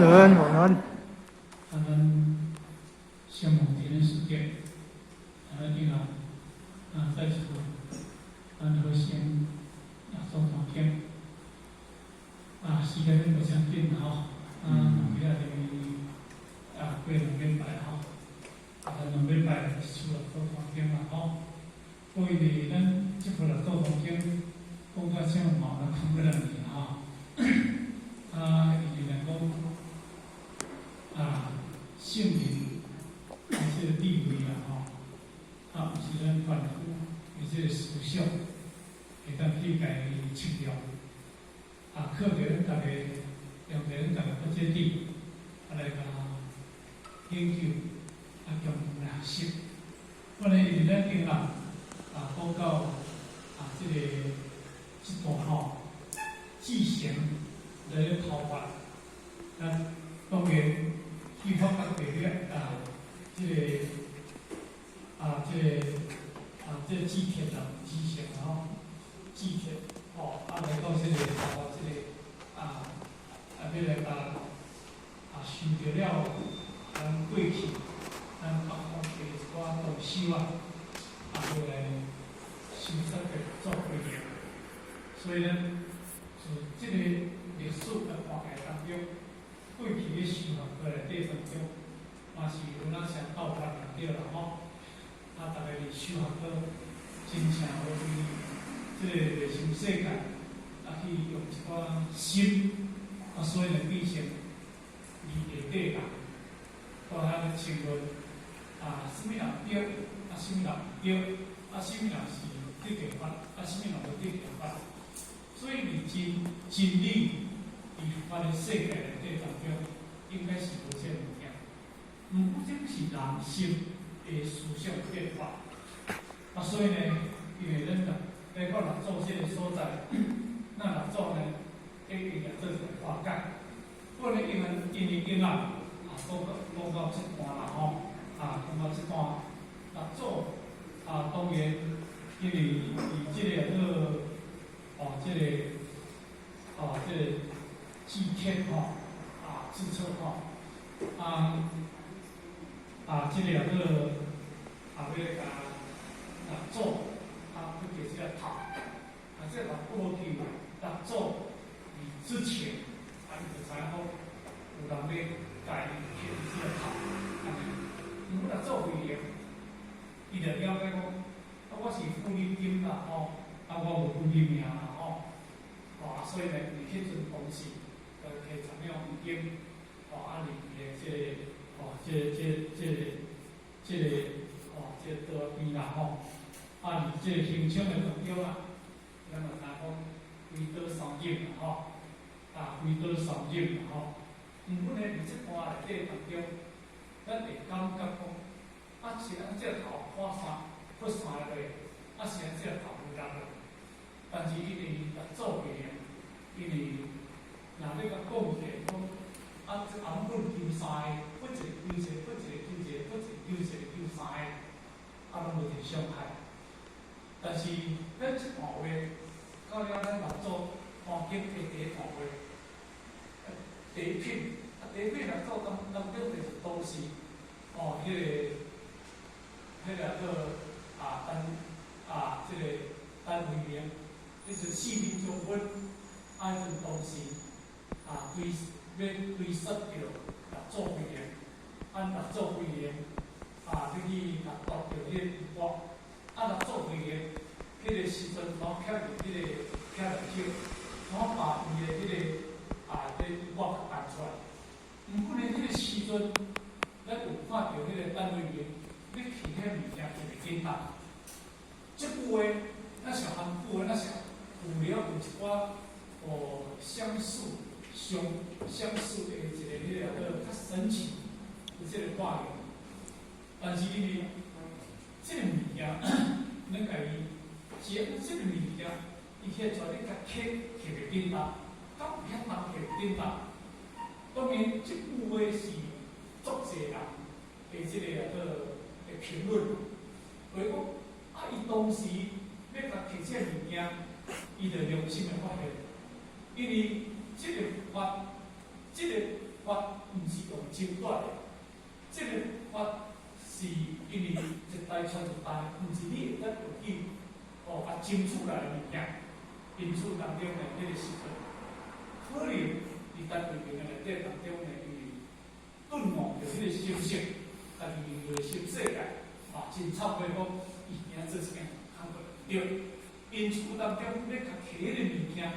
人，我们。咱们项目今天时间，定了在此核心做总结时间并不相近哈，其他的过两礼拜哈，两礼拜除了做总结嘛哈，所以咱即回来做总结，讲到项目咱看不了你哈，伊来讲姓名伊这个地位毋是咱凡夫，伊这个思想，会当去家己切掉。靠着咱大家，用着咱大家不这点，来甲研究，强认识。我呢，因为咱今日讲到这段继承来咧头发，当然去发觉地咧这个基铁啦，继承继铁来到这个头发要来想着了咱过去，咱爸爸的一寡动手要来修缮的做回忆。所以呢，从这个历史的环境当中，过去的修学过来底当中，嘛是有咱相斗法对啦大家的修学课真正要为这个内心世界去用一寡心，所以呢变成理下底啦，到遐个评论什么人对，什么人唔对，什么人是对正法，什么人无对正法。所以真理伫咱的世界内底当中，应该是无这物件。过这是人心的思想变化。所以呢，因为咱在讲六祖这个所在，那六祖呢，伊也做一个化解。不过呢，因为讲到这段啦讲到这段六祖当然因为伊这个这个祭天自测这个要甲六祖要给这个头，这个过去六祖之前，伊就知影讲有人要家己捡这个头，如果六祖回应，伊就了解讲，我是富人金啦我无富人命啦所以呢，伊迄阵当时就摕怎样已经离的这个边啦离这个形象的当中咱就知讲规刀三刃规刀三刃过呢，伫即段内底当中，咱会感觉讲是咱这头发散落，是咱这头发落，但是因为六祖回应。因为若要甲讲一个讲这红粉求三个，不一个求一个，不一个求一个，不一个求一个求三个，拢无一伤害。但是咱即段话，到了咱六祖环境的第一段话，第一品，六祖当中就是都是单位名，就是四面中分。迄阵当时追溯着六祖回应，六祖回应你去读着迄个字幕，六祖回应，迄个时阵拢徛着迄个徛着手，拢把伊的迄个字幕弹出来。过呢，迄个时阵，咱有看到迄个单位名，你去遐物件就会简单。即句话，咱上含句话，咱上有了有一寡。相似的一个较神奇的这个话语，但是因为这个物件，咱家己接这个物件，伊摕出来你甲摕袂简单，到有遐难摕简单。当然，这句话是足侪人的这个评论，为讲伊当时要甲摕这个物件，伊就良心的发现。因为这个法法毋是用手段的，这个法是因为一代传一代，毋是你会当有去甲争取来的物件。因此当中的迄个时阵，可能伫单位面内底当中呢，因为顿悟着迄个修息，家己内心世界，真忏悔讲，伊今做一件工作对，因此当中要甲摕迄个物件，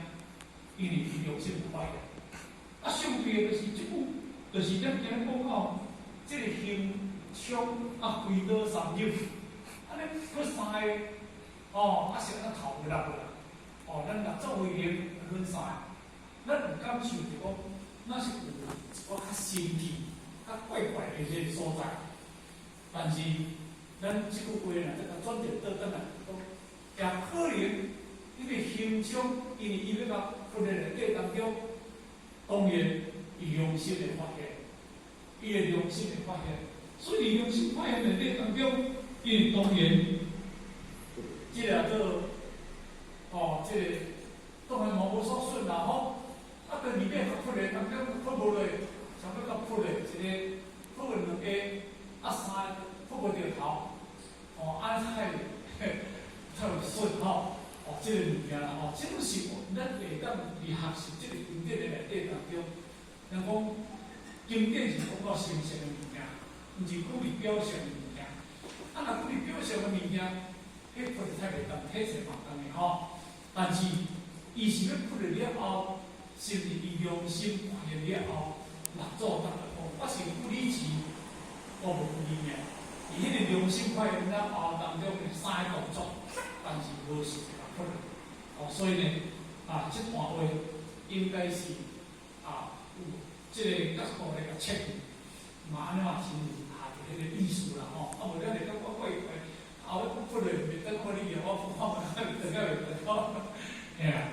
因为伊良心不坏的。上对的就是即句，就是咱今日讲吼，即个行冲回刀三入，安尼嗰三个是安头袂落啦。咱若作为人分三个，咱有感受着讲，那是有一个较神奇、较怪怪的迄个所在。但是咱即句话呢，再甲转折倒转来讲，也可能因为行冲，因为伊要甲训练内底当中，当然伊良心会发现，伊的良心会发现，所以良心发现内底当中，因为当然，即个做。即个当然无所顺啦吼，到里面较出来，当中出无落，想要较出来一个出两个，三出无着头，安菜较顺吼，即个物件啦吼，即种是咱会当去学习即个经典的内底当中，人讲经典是讲到形成的物件，毋是鼓励表象的物件。若鼓励表象的物件，迄出来太袂当，体质嘛当的吼。但是，伊是要出来了后，甚至伊良心发现了后，六祖逐个讲，我是不理智，我无不理命。伊迄个良心发现了后当中的三个动作，但是无是一个出来。所以呢，这段话应该是有这个角度来甲切入，嘛安尼嘛是下着迄个意思啦吼。无咱会感觉怪怪。后尾出来袂当看你哦，我看袂当袂当，吓。